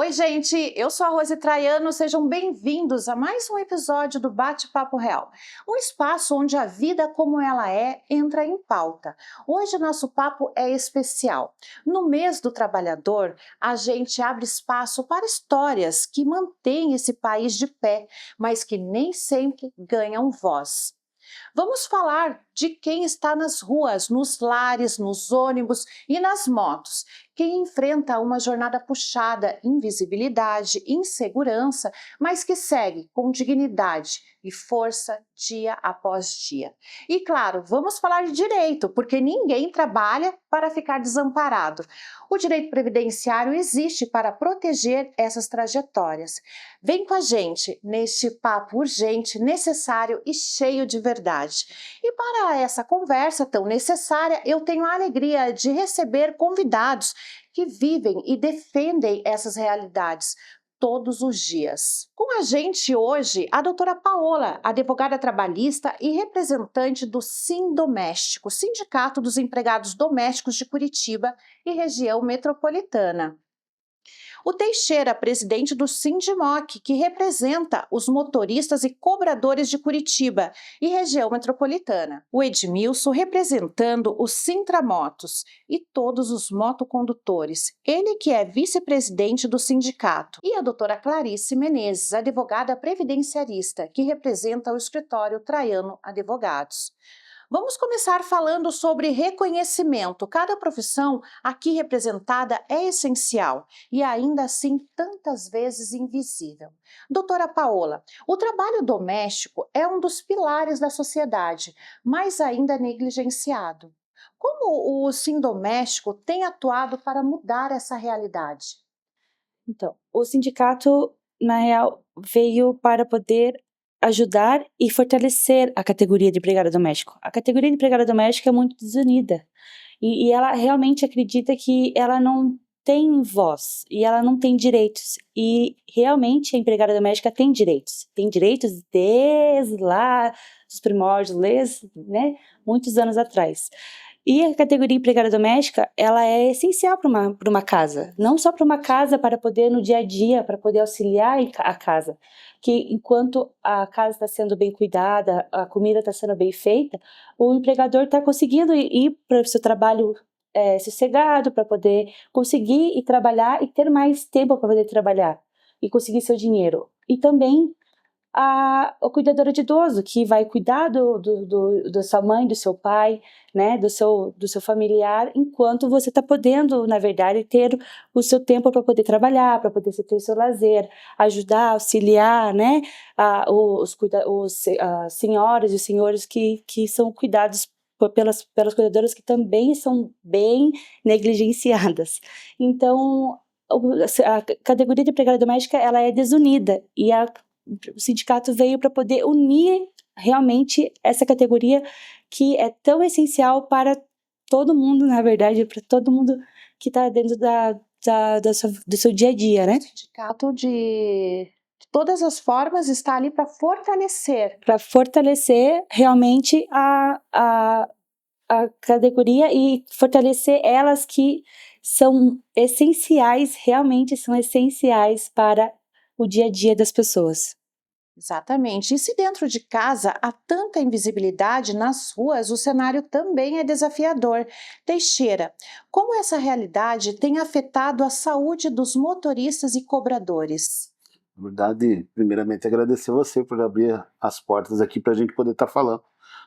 Oi, gente, eu sou a Rose Traiano, sejam bem-vindos a mais um episódio do Bate-Papo Real, um espaço onde a vida como ela é entra em pauta. Hoje nosso papo é especial. No mês do trabalhador, a gente abre espaço para histórias que mantêm esse país de pé, mas que nem sempre ganham voz. Vamos falar de quem está nas ruas, nos lares, nos ônibus e nas motos. Quem enfrenta uma jornada puxada, invisibilidade, insegurança, mas que segue com dignidade e força dia após dia. E claro, vamos falar de direito, porque ninguém trabalha para ficar desamparado. O direito previdenciário existe para proteger essas trajetórias. Vem com a gente neste papo urgente, necessário e cheio de verdade. E para essa conversa tão necessária, eu tenho a alegria de receber convidados que vivem e defendem essas realidades todos os dias. Com a gente hoje, a doutora Paola, advogada trabalhista e representante do Sindoméstico, Sindicato dos Empregados Domésticos de Curitiba e região metropolitana. O Teixeira, presidente do Sindimoc, que representa os motoristas e cobradores de Curitiba e região metropolitana. O Edmilson, representando o Sintramotos e todos os motocondutores. Ele que é vice-presidente do sindicato. E a doutora Clarice Menezes, advogada previdenciarista, que representa o escritório Traiano Advogados. Vamos começar falando sobre reconhecimento. Cada profissão aqui representada é essencial e ainda assim tantas vezes invisível. Doutora Paola, o trabalho doméstico é um dos pilares da sociedade, mas ainda negligenciado. Como o Sindoméstico tem atuado para mudar essa realidade? Então, o sindicato, na real, veio para poder ajudar e fortalecer a categoria de empregada doméstica. A categoria de empregada doméstica é muito desunida e ela realmente acredita que ela não tem voz e ela não tem direitos. E realmente a empregada doméstica tem direitos desde lá dos primórdios, desde, muitos anos atrás. E a categoria empregada doméstica, ela é essencial para uma casa. Não só para uma casa, para poder, no dia a dia, para poder auxiliar a casa. Que enquanto a casa está sendo bem cuidada, a comida está sendo bem feita, o empregador está conseguindo ir para o seu trabalho sossegado, para poder conseguir ir trabalhar e ter mais tempo para poder trabalhar e conseguir seu dinheiro. E também o cuidador de idoso, que vai cuidar da sua mãe, do seu pai, né, do seu familiar, enquanto você está podendo, na verdade, ter o seu tempo para poder trabalhar, para poder ter o seu lazer, ajudar, auxiliar, né, os senhoras e senhores que são cuidados pelas cuidadoras que também são bem negligenciadas. Então, a categoria de empregada doméstica, ela é desunida e o sindicato veio para poder unir realmente essa categoria que é tão essencial para todo mundo, na verdade, para todo mundo que está dentro do seu dia a dia, né? O sindicato de todas as formas está ali para fortalecer. Para fortalecer realmente a categoria e fortalecer elas que são essenciais, realmente são essenciais para o dia a dia das pessoas. Exatamente. E se dentro de casa há tanta invisibilidade nas ruas, o cenário também é desafiador. Teixeira, como essa realidade tem afetado a saúde dos motoristas e cobradores? Na verdade, primeiramente agradecer você por abrir as portas aqui para a gente poder estar falando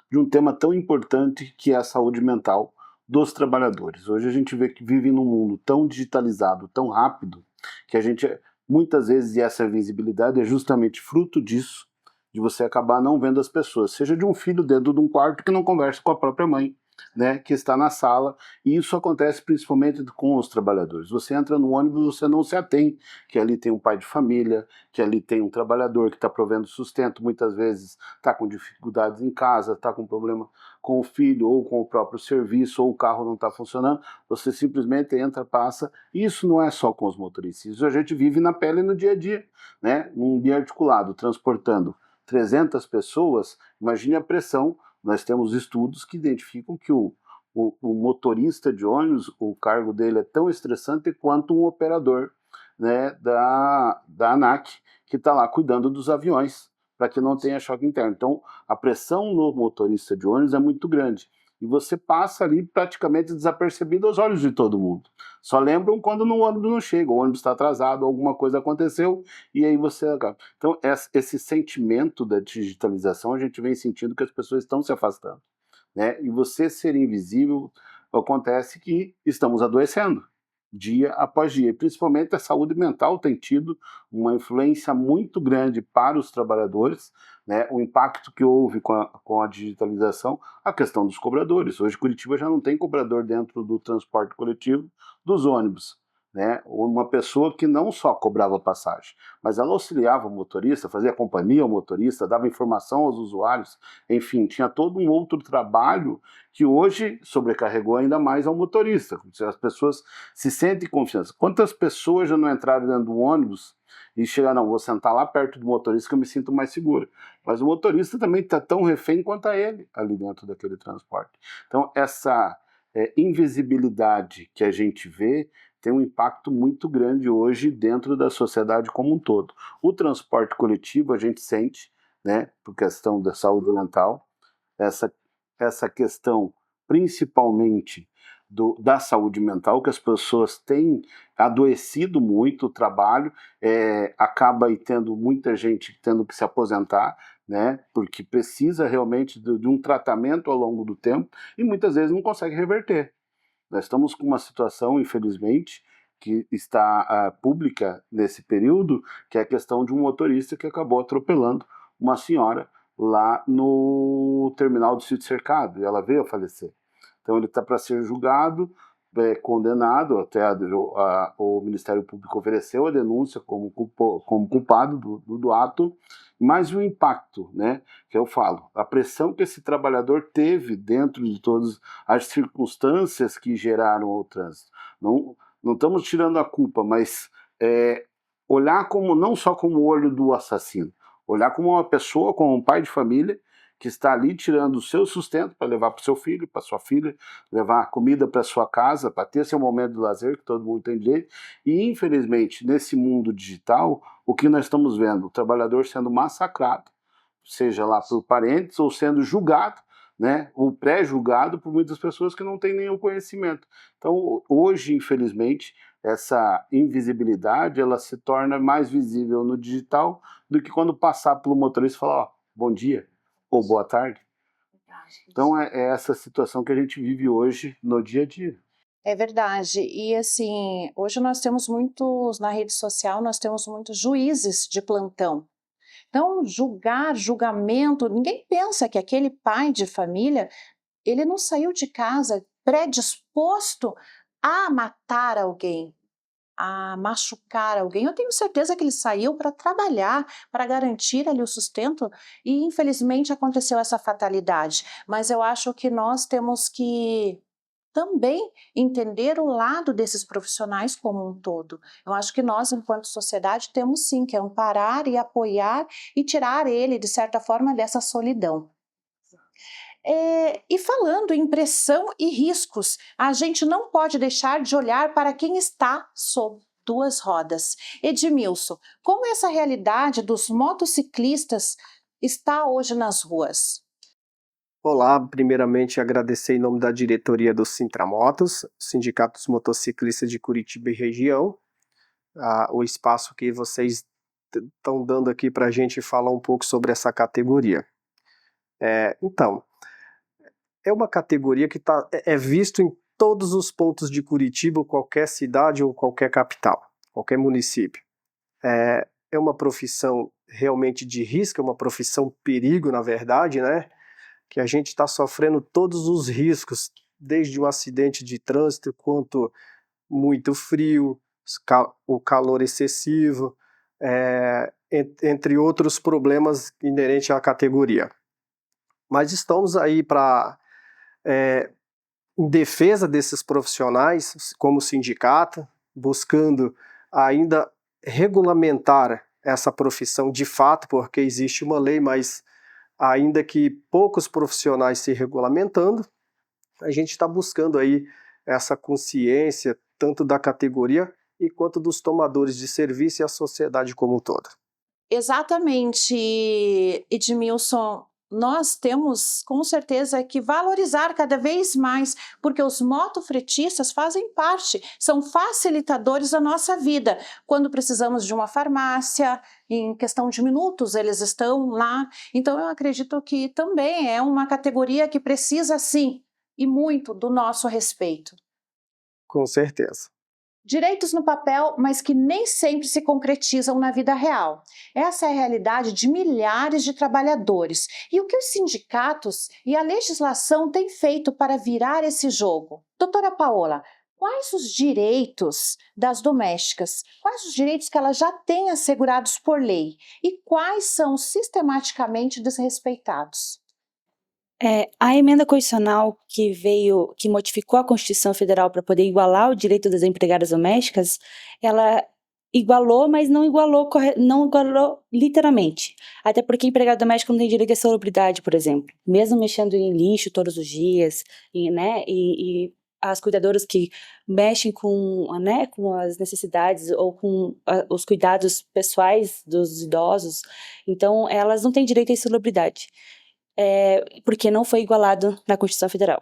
de um tema tão importante que é a saúde mental dos trabalhadores. Hoje a gente vê que vive num mundo tão digitalizado, tão rápido, que a gente muitas vezes, e essa visibilidade é justamente fruto disso, de você acabar não vendo as pessoas, seja de um filho dentro de um quarto que não conversa com a própria mãe, né, que está na sala, e isso acontece principalmente com os trabalhadores. Você entra no ônibus, você não se atém que ali tem um pai de família, que ali tem um trabalhador que está provendo sustento, muitas vezes está com dificuldades em casa, está com problema com o filho ou com o próprio serviço, ou o carro não está funcionando, você simplesmente entra, passa. E isso não é só com os motoristas, isso a gente vive na pele no dia a dia, né, num biarticulado, transportando 300 pessoas, imagine a pressão. Nós temos estudos que identificam que o motorista de ônibus, o cargo dele é tão estressante quanto um operador né, da ANAC, que está lá cuidando dos aviões, para que não tenha choque interno. Então, a pressão no motorista de ônibus é muito grande. E você passa ali praticamente desapercebido aos olhos de todo mundo. Só lembram quando o ônibus não chega, o ônibus está atrasado, alguma coisa aconteceu, e aí você acaba. Então, esse sentimento da digitalização, a gente vem sentindo que as pessoas estão se afastando, né? E você ser invisível, acontece que estamos adoecendo dia após dia. E principalmente a saúde mental tem tido uma influência muito grande para os trabalhadores, né? O impacto que houve com a digitalização, a questão dos cobradores. Hoje Curitiba já não tem cobrador dentro do transporte coletivo dos ônibus, né? Uma pessoa que não só cobrava passagem, mas ela auxiliava o motorista, fazia companhia ao motorista, dava informação aos usuários, enfim, tinha todo um outro trabalho que hoje sobrecarregou ainda mais ao motorista. As pessoas se sentem confiança. Quantas pessoas já não entraram dentro do ônibus e chegaram, não, vou sentar lá perto do motorista que eu me sinto mais seguro. Mas o motorista também está tão refém quanto a ele ali dentro daquele transporte. Então, essa invisibilidade que a gente vê tem um impacto muito grande hoje dentro da sociedade como um todo. O transporte coletivo a gente sente, né, por questão da saúde mental, essa questão principalmente da saúde mental, que as pessoas têm adoecido muito o trabalho, acaba aí tendo muita gente tendo que se aposentar, né, porque precisa realmente de um tratamento ao longo do tempo e muitas vezes não consegue reverter. Nós estamos com uma situação, infelizmente, que está pública nesse período, que é a questão de um motorista que acabou atropelando uma senhora lá no terminal do Sítio Cercado, e ela veio a falecer. Então ele está para ser julgado, condenado, até o Ministério Público ofereceu a denúncia como culpado do ato, mas o impacto, né, que eu falo, a pressão que esse trabalhador teve dentro de todas as circunstâncias que geraram o trânsito. Não estamos tirando a culpa, mas olhar como não só como o olho do assassino, olhar como uma pessoa, como um pai de família, que está ali tirando o seu sustento para levar para o seu filho, para sua filha, levar comida para sua casa, para ter seu momento de lazer, que todo mundo tem direito. E, infelizmente, nesse mundo digital, o que nós estamos vendo? O trabalhador sendo massacrado, seja lá por parentes ou sendo julgado, né, ou pré-julgado por muitas pessoas que não têm nenhum conhecimento. Então, hoje, infelizmente, essa invisibilidade ela se torna mais visível no digital do que quando passar pelo motorista e falar, ó, bom dia ou boa tarde. Então é essa situação que a gente vive hoje no dia a dia. É verdade. E assim, hoje nós temos muitos, na rede social, nós temos muitos juízes de plantão. Então, julgamento, ninguém pensa que aquele pai de família, ele não saiu de casa predisposto a matar alguém, a machucar alguém. Eu tenho certeza que ele saiu para trabalhar, para garantir ali o sustento e infelizmente aconteceu essa fatalidade. Mas eu acho que nós temos que também entender o lado desses profissionais como um todo. Eu acho que nós, enquanto sociedade, temos sim que amparar e apoiar e tirar ele, de certa forma, dessa solidão. E falando em pressão e riscos, a gente não pode deixar de olhar para quem está sob duas rodas. Edmilson, como essa realidade dos motociclistas está hoje nas ruas? Olá, primeiramente agradecer em nome da diretoria do Sintramotos, Sindicato dos Motociclistas de Curitiba e região, o espaço que vocês estão dando aqui para a gente falar um pouco sobre essa categoria. Então, é uma categoria que é visto em todos os pontos de Curitiba, qualquer cidade ou qualquer capital, qualquer município. É uma profissão realmente de risco, é uma profissão perigo, na verdade, né? Que a gente está sofrendo todos os riscos, desde um acidente de trânsito, quanto muito frio, o calor excessivo, entre outros problemas inerentes à categoria. Mas estamos aí em defesa desses profissionais, como sindicato, buscando ainda regulamentar essa profissão de fato, porque existe uma lei, mas ainda que poucos profissionais se regulamentando, a gente está buscando aí essa consciência, tanto da categoria e quanto dos tomadores de serviço e a sociedade como um todo. Exatamente, Edmilson. Nós temos com certeza que valorizar cada vez mais, porque os motofretistas fazem parte, são facilitadores da nossa vida. Quando precisamos de uma farmácia, em questão de minutos eles estão lá. Então eu acredito que também é uma categoria que precisa sim, e muito, do nosso respeito. Com certeza. Direitos no papel, mas que nem sempre se concretizam na vida real. Essa é a realidade de milhares de trabalhadores. E o que os sindicatos e a legislação têm feito para virar esse jogo? Doutora Paola, quais os direitos das domésticas? Quais os direitos que elas já têm assegurados por lei? E quais são sistematicamente desrespeitados? A emenda constitucional que modificou a Constituição Federal para poder igualar o direito das empregadas domésticas, ela igualou, mas não igualou literalmente. Até porque empregado doméstico não tem direito à salubridade, por exemplo. Mesmo mexendo em lixo todos os dias, e as cuidadoras que mexem com as necessidades ou com os cuidados pessoais dos idosos, então elas não têm direito à insalubridade. Porque não foi igualado na Constituição Federal.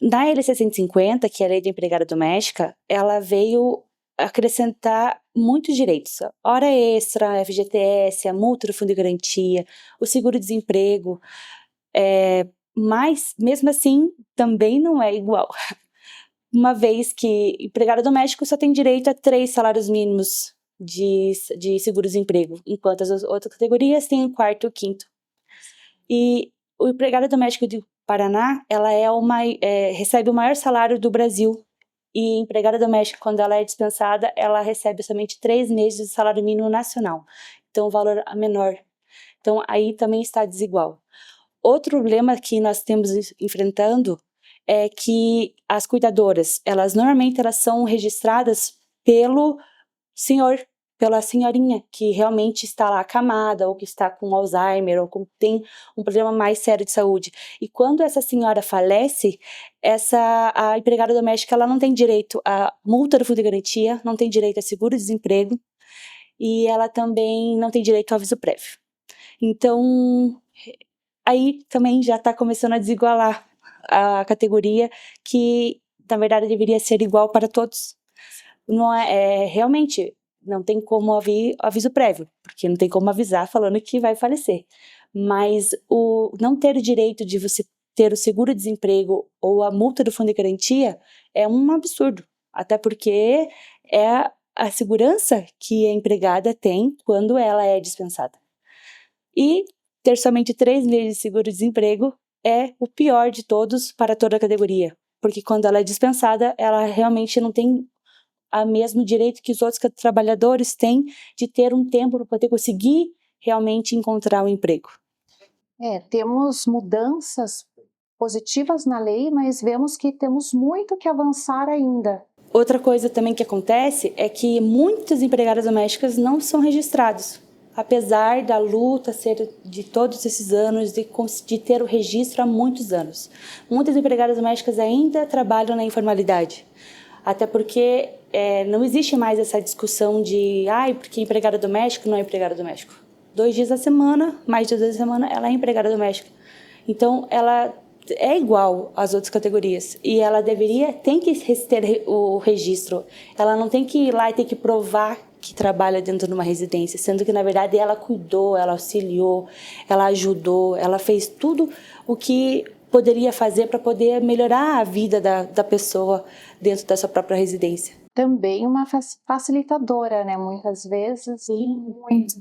Na LC 150, que é a Lei da Empregada Doméstica, ela veio acrescentar muitos direitos. Hora extra, FGTS, a multa do Fundo de Garantia, o seguro-desemprego, mas, mesmo assim, também não é igual. Uma vez que empregado doméstico só tem direito a 3 salários mínimos de seguro-desemprego, enquanto as outras categorias têm o 4º e o 5º. E o empregado doméstico de Paraná, ela recebe o maior salário do Brasil. E empregada doméstica, quando ela é dispensada, ela recebe somente 3 meses de salário mínimo nacional. Então, o valor é menor. Então, aí também está desigual. Outro problema que nós estamos enfrentando é que as cuidadoras, normalmente são registradas pelo senhor, pela senhorinha que realmente está lá acamada, ou que está com Alzheimer, ou que tem um problema mais sério de saúde. E quando essa senhora falece, a empregada doméstica ela não tem direito à multa do Fundo de Garantia, não tem direito a seguro-desemprego, e ela também não tem direito ao aviso prévio. Então, aí também já está começando a desigualar a categoria, que na verdade deveria ser igual para todos. Não realmente não tem como haver aviso prévio, porque não tem como avisar falando que vai falecer. Mas o não ter o direito de você ter o seguro-desemprego ou a multa do Fundo de Garantia é um absurdo. Até porque é a segurança que a empregada tem quando ela é dispensada. E ter somente 3 meses de seguro-desemprego é o pior de todos para toda a categoria. Porque quando ela é dispensada, ela realmente não tem o mesmo direito que os outros trabalhadores têm de ter um tempo para poder conseguir realmente encontrar um emprego. Temos mudanças positivas na lei, mas vemos que temos muito que avançar ainda. Outra coisa também que acontece é que muitas empregadas domésticas não são registradas. Apesar da luta ser de todos esses anos, de ter o registro há muitos anos. Muitas empregadas domésticas ainda trabalham na informalidade. Até porque não existe mais essa discussão de porque empregada doméstica não é empregada doméstica. 2 dias da semana, mais de 2 dias da semana, ela é empregada doméstica. Então, ela é igual às outras categorias. E ela tem que ter o registro. Ela não tem que ir lá e ter que provar que trabalha dentro de uma residência, sendo que, na verdade, ela cuidou, ela auxiliou, ela ajudou, ela fez tudo o que poderia fazer para poder melhorar a vida da pessoa dentro da sua própria residência. Também uma facilitadora, né? Muitas vezes. Sim, muito.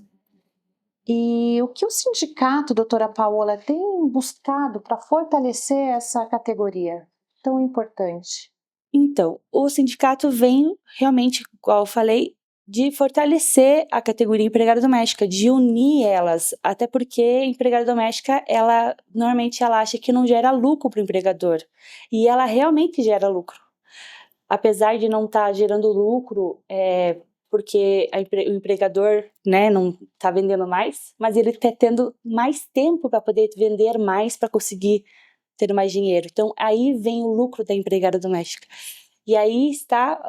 E o que o sindicato, doutora Paola, tem buscado para fortalecer essa categoria tão importante? Então, o sindicato vem realmente, igual eu falei, de fortalecer a categoria empregada doméstica, de unir elas, até porque a empregada doméstica, normalmente ela acha que não gera lucro para o empregador, e ela realmente gera lucro. Apesar de não estar gerando lucro, porque o empregador não está vendendo mais, mas ele está tendo mais tempo para poder vender mais, para conseguir ter mais dinheiro. Então, aí vem o lucro da empregada doméstica. E aí está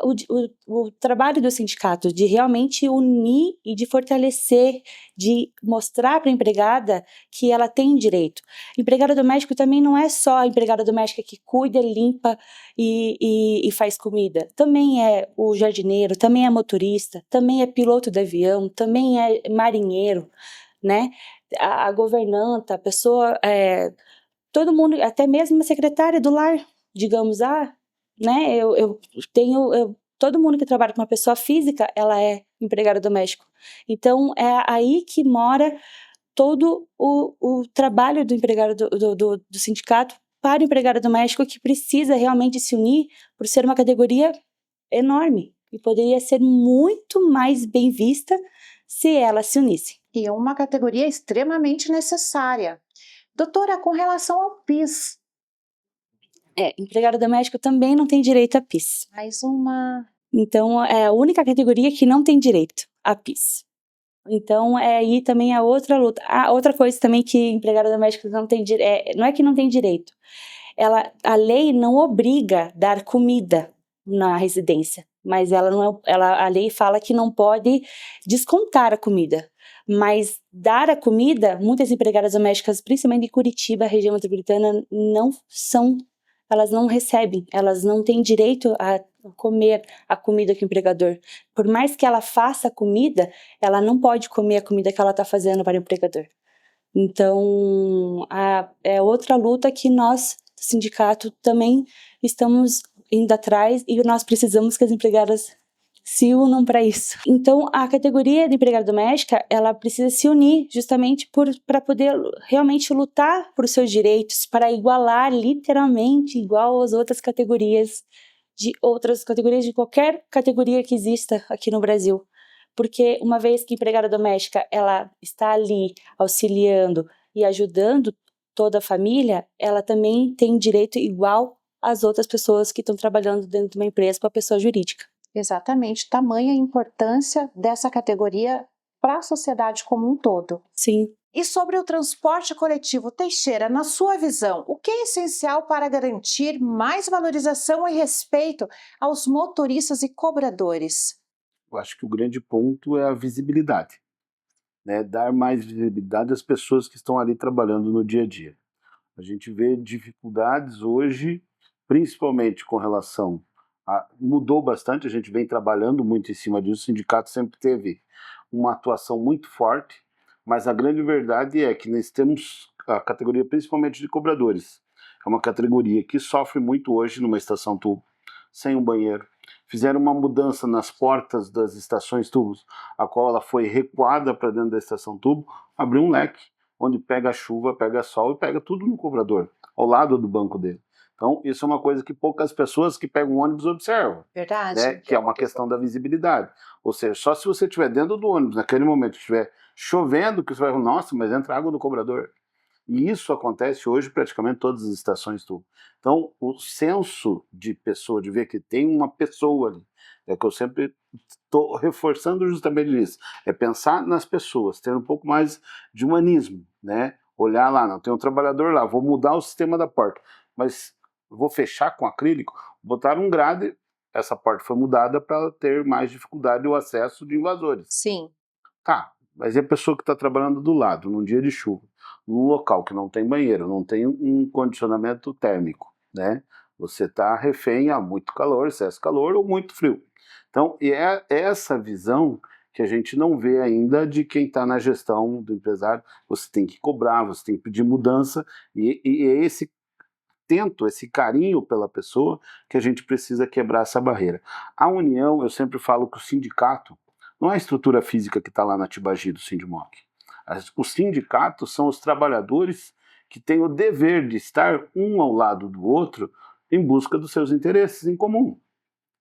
o trabalho do sindicato, de realmente unir e de fortalecer, de mostrar para a empregada que ela tem direito. Empregada doméstica também não é só a empregada doméstica que cuida, limpa e faz comida. Também é o jardineiro, também é motorista, também é piloto de avião, também é marinheiro, né? A governanta, a pessoa, todo mundo, até mesmo a secretária do lar, digamos, né, todo mundo que trabalha com uma pessoa física, ela é empregado doméstico. Então, é aí que mora todo o trabalho do empregado do sindicato para o empregado doméstico, que precisa realmente se unir por ser uma categoria enorme e poderia ser muito mais bem vista se ela se unisse. E é uma categoria extremamente necessária. Doutora, com relação ao PIS, Empregado doméstico também não tem direito a PIS. mais uma... Então, é a única categoria que não tem direito a PIS. Então, aí também a outra luta. Outra coisa também que empregado doméstico não tem direito, não é que não tem direito, a lei não obriga a dar comida na residência, mas a lei fala que não pode descontar a comida. Mas dar a comida, muitas empregadas domésticas, principalmente em Curitiba, região metropolitana, elas não recebem, elas não têm direito a comer a comida que o empregador. Por mais que ela faça a comida, ela não pode comer a comida que ela está fazendo para o empregador. Então, é outra luta que nós, do sindicato, também estamos indo atrás e nós precisamos que as empregadas se unam para isso. Então, a categoria de empregada doméstica, ela precisa se unir justamente para poder realmente lutar por seus direitos, para igualar literalmente igual às outras categorias de qualquer categoria que exista aqui no Brasil. Porque uma vez que a empregada doméstica ela está ali auxiliando e ajudando toda a família, ela também tem direito igual às outras pessoas que estão trabalhando dentro de uma empresa com a pessoa jurídica. Exatamente, tamanha a importância dessa categoria para a sociedade como um todo. Sim. E sobre o transporte coletivo, Teixeira, na sua visão, o que é essencial para garantir mais valorização e respeito aos motoristas e cobradores? Eu acho que o grande ponto é a visibilidade, né? Dar mais visibilidade às pessoas que estão ali trabalhando no dia a dia. A gente vê dificuldades hoje, principalmente com relação mudou bastante, a gente vem trabalhando muito em cima disso, o sindicato sempre teve uma atuação muito forte, mas a grande verdade é que nós temos a categoria principalmente de cobradores. É uma categoria que sofre muito hoje numa estação tubo, sem um banheiro. Fizeram uma mudança nas portas das estações tubos, a qual ela foi recuada para dentro da estação tubo, abriu um leque, onde pega chuva, pega sol e pega tudo no cobrador, ao lado do banco dele. Então, isso é uma coisa que poucas pessoas que pegam o ônibus observam. Verdade. Né? Que é uma questão da visibilidade. Ou seja, só se você estiver dentro do ônibus, naquele momento que estiver chovendo, que você vai falar, nossa, mas entra água no cobrador. E isso acontece hoje praticamente em todas as estações tubo. Então, o senso de pessoa, de ver que tem uma pessoa ali, é que eu sempre estou reforçando justamente nisso, é pensar nas pessoas, ter um pouco mais de humanismo, né? Olhar lá, não, tem um trabalhador lá, vou mudar o sistema da porta, mas vou fechar com acrílico, botar um grade, essa porta foi mudada para ter mais dificuldade o acesso de invasores. Sim. Tá, mas e a pessoa que está trabalhando do lado, num dia de chuva, num local que não tem banheiro, não tem um condicionamento térmico, né? Você está refém a muito calor, excesso de calor ou muito frio. Então, é essa visão que a gente não vê ainda de quem está na gestão do empresário. Você tem que cobrar, você tem que pedir mudança, e é esse tento, esse carinho pela pessoa que a gente precisa quebrar essa barreira. A união, eu sempre falo que o sindicato não é a estrutura física que está lá na Tibagi do Sindimoc. Os sindicatos são os trabalhadores que têm o dever de estar um ao lado do outro em busca dos seus interesses em comum.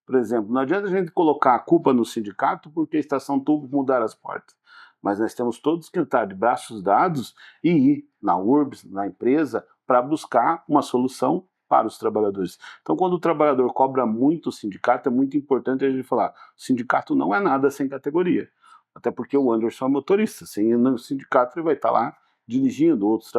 Por exemplo, não adianta a gente colocar a culpa no sindicato porque a estação tubo mudar as portas. Mas nós temos todos que estar de braços dados e ir na URBS, na empresa, para buscar uma solução para os trabalhadores. Então, quando o trabalhador cobra muito o sindicato, é muito importante a gente falar, o sindicato não é nada sem categoria. Até porque o Anderson é motorista, sem o sindicato ele vai estar lá dirigindo, outros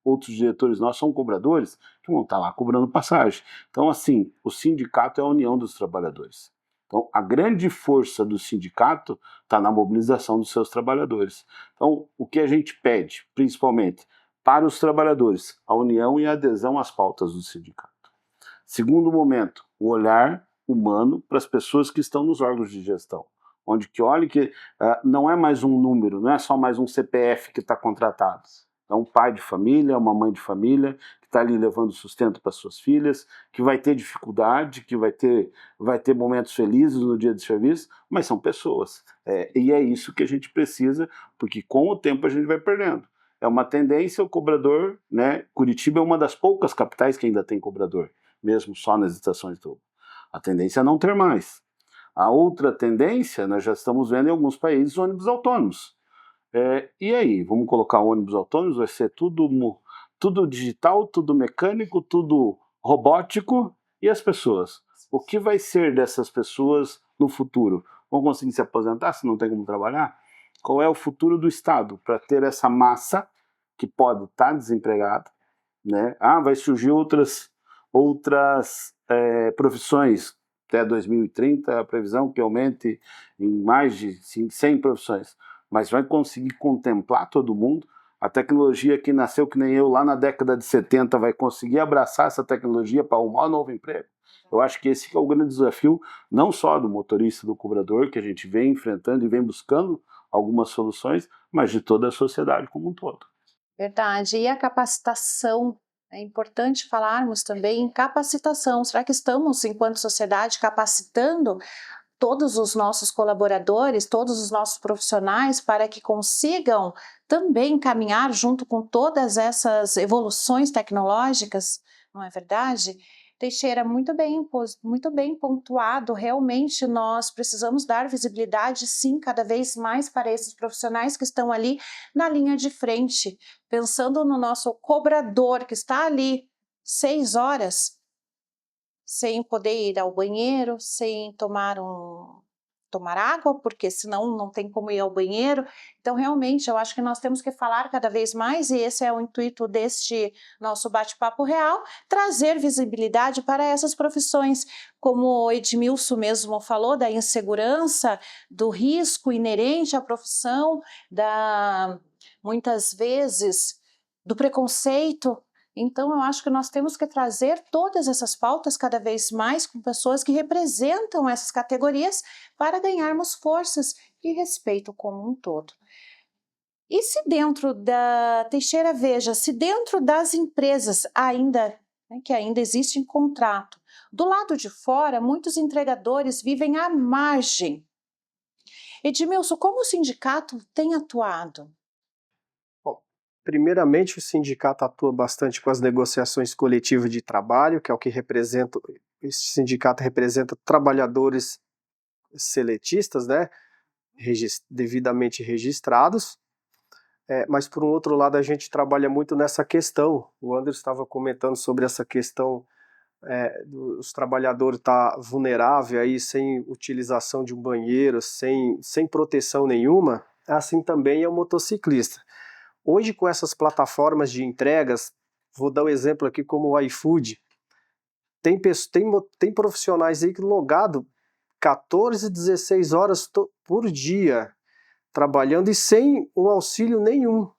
outros diretores nossos são cobradores, que vão estar lá cobrando passagem. Então, assim, o sindicato é a união dos trabalhadores. Então, a grande força do sindicato está na mobilização dos seus trabalhadores. Então, o que a gente pede, principalmente, para os trabalhadores, a união e a adesão às pautas do sindicato. Segundo momento, o olhar humano para as pessoas que estão nos órgãos de gestão, onde que olhe que não é mais um número, não é só mais um CPF que está contratado. É um pai de família, uma mãe de família, que está ali levando sustento para suas filhas, que vai ter dificuldade, que vai ter momentos felizes no dia de serviço, mas são pessoas. E é isso que a gente precisa, porque com o tempo a gente vai perdendo. É uma tendência o cobrador, né? Curitiba é uma das poucas capitais que ainda tem cobrador, mesmo só nas estações do... A tendência é não ter mais. A outra tendência, nós já estamos vendo em alguns países, ônibus autônomos. E aí, vamos colocar ônibus autônomos, vai ser tudo digital, tudo mecânico, tudo robótico, e as pessoas? O que vai ser dessas pessoas no futuro? Vão conseguir se aposentar se não tem como trabalhar? Qual é o futuro do Estado para ter essa massa que pode estar desempregada, né? Vai surgir outras profissões até 2030, a previsão que aumente em mais de 100 profissões, mas vai conseguir contemplar todo mundo? A tecnologia que nasceu que nem eu lá na década de 70 vai conseguir abraçar essa tecnologia para arrumar um novo emprego? Eu acho que esse é o grande desafio, não só do motorista, do cobrador, que a gente vem enfrentando e vem buscando algumas soluções, mas de toda a sociedade como um todo. Verdade. E a capacitação? É importante falarmos também em capacitação. Será que estamos, enquanto sociedade, capacitando todos os nossos colaboradores, todos os nossos profissionais para que consigam também caminhar junto com todas essas evoluções tecnológicas, não é verdade? Teixeira, muito bem pontuado. Realmente nós precisamos dar visibilidade, sim, cada vez mais para esses profissionais que estão ali na linha de frente, pensando no nosso cobrador que está ali 6 horas, sem poder ir ao banheiro, sem tomar água, porque senão não tem como ir ao banheiro. Então, realmente, eu acho que nós temos que falar cada vez mais, e esse é o intuito deste nosso bate-papo real, trazer visibilidade para essas profissões, como o Edmilson mesmo falou, da insegurança, do risco inerente à profissão, muitas vezes, do preconceito. Então, eu acho que nós temos que trazer todas essas pautas cada vez mais com pessoas que representam essas categorias para ganharmos forças e respeito como um todo. E se dentro Teixeira, veja, se dentro das empresas ainda, que ainda existe em contrato, do lado de fora, muitos entregadores vivem à margem. Edmilson, como o sindicato tem atuado? Primeiramente, o sindicato atua bastante com as negociações coletivas de trabalho, que é o que representa, esse sindicato representa trabalhadores seletistas, né, devidamente registrados, mas por um outro lado a gente trabalha muito nessa questão, o André estava comentando sobre essa questão dos trabalhadores estar vulnerável aí, sem utilização de um banheiro, sem proteção nenhuma, assim também é o motociclista. Hoje, com essas plataformas de entregas, vou dar um exemplo aqui como o iFood, tem profissionais aí que logado 14, 16 horas por dia, trabalhando e sem um auxílio nenhum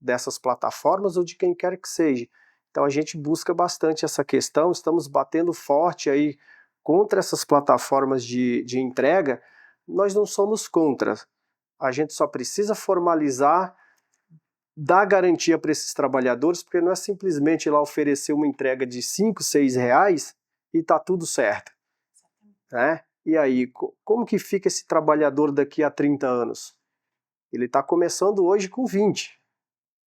dessas plataformas ou de quem quer que seja. Então a gente busca bastante essa questão, estamos batendo forte aí contra essas plataformas de entrega. Nós não somos contra, a gente só precisa formalizar, dar garantia para esses trabalhadores, porque não é simplesmente ir lá oferecer uma entrega de 5, 6 reais e tá tudo certo, né? E aí, como que fica esse trabalhador daqui a 30 anos? Ele está começando hoje com 20,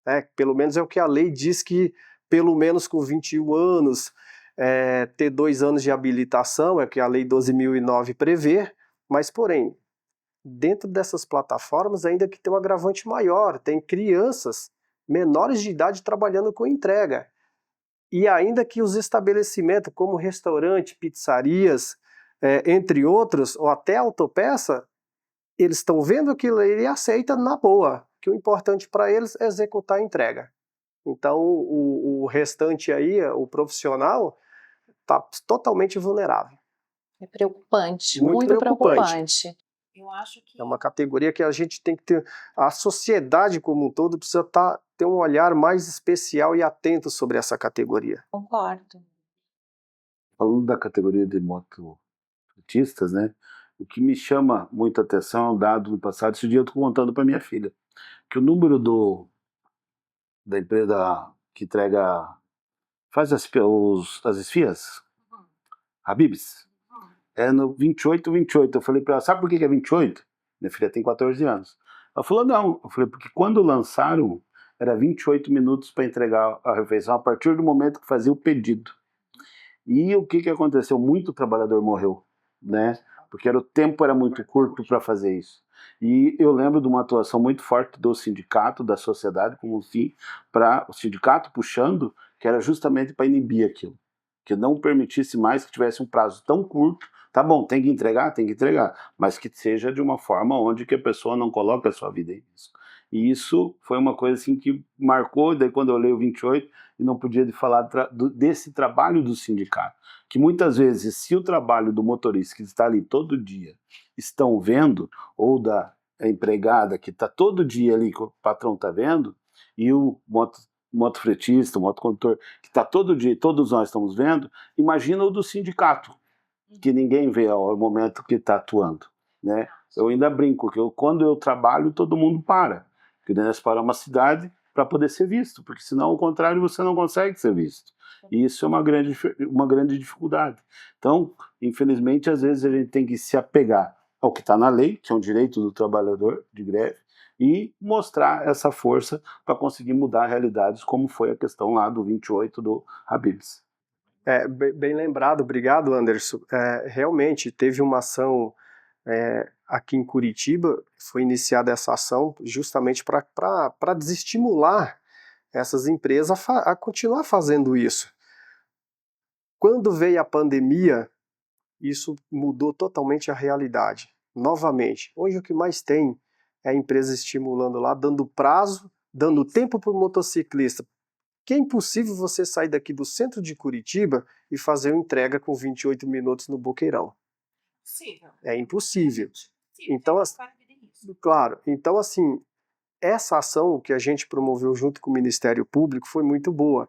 né? Pelo menos é o que a lei diz, que pelo menos com 21 anos, ter 2 anos de habilitação, é o que a lei 12.009 prevê, mas porém, dentro dessas plataformas ainda que tem um agravante maior, tem crianças menores de idade trabalhando com entrega. E ainda que os estabelecimentos como restaurante, pizzarias, entre outros, ou até autopeça, eles estão vendo aquilo e aceitam na boa, que o importante para eles é executar a entrega. Então, o restante aí, o profissional, está totalmente vulnerável. É preocupante, Muito muito preocupante. preocupante. Eu acho que É uma categoria que a gente tem que ter, a sociedade como um todo precisa ter um olhar mais especial e atento sobre essa categoria. concordo. Falando da categoria de motoristas, né? O que me chama muita atenção é um dado no passado. Esse dia eu estou contando para minha filha que o número da empresa que entrega, faz as esfias, Habib's, é no 2828. Eu falei para ela, sabe por que é 28? Minha filha tem 14 anos. Ela falou, não. Eu falei, porque quando lançaram, era 28 minutos para entregar a refeição a partir do momento que fazia o pedido. E o que aconteceu? Muito trabalhador morreu, né? Porque o tempo era muito curto para fazer isso. E eu lembro de uma atuação muito forte do sindicato, da sociedade como um fim, para o sindicato puxando, que era justamente para inibir aquilo. Que não permitisse mais que tivesse um prazo tão curto. Tá bom, tem que entregar, mas que seja de uma forma onde que a pessoa não coloque a sua vida em risco. E isso foi uma coisa assim que marcou, daí quando eu leio o 28, e não podia de falar desse trabalho do sindicato, que muitas vezes, se o trabalho do motorista que está ali todo dia estão vendo, ou da empregada que está todo dia ali, que o patrão está vendo, e o motofretista, o motocondutor, que está todo dia, todos nós estamos vendo, imagina o do sindicato, que ninguém vê ao momento que está atuando, né? Eu ainda brinco que quando eu trabalho, todo mundo para, porque nós para uma cidade para poder ser visto, porque senão, ao contrário, você não consegue ser visto. E isso é uma grande dificuldade. Então, infelizmente, às vezes a gente tem que se apegar ao que está na lei, que é um direito do trabalhador de greve, e mostrar essa força para conseguir mudar realidades, como foi a questão lá do 28 do Habib's. Bem lembrado, obrigado, Anderson. Realmente teve uma ação aqui em Curitiba, foi iniciada essa ação justamente para desestimular essas empresas a continuar fazendo isso. Quando veio a pandemia, isso mudou totalmente a realidade. Novamente, hoje o que mais tem é a empresa estimulando lá, dando prazo, dando tempo para o motociclista. Que é impossível você sair daqui do centro de Curitiba e fazer uma entrega com 28 minutos no Boqueirão. É impossível. Então, claro, então assim, essa ação que a gente promoveu junto com o Ministério Público foi muito boa.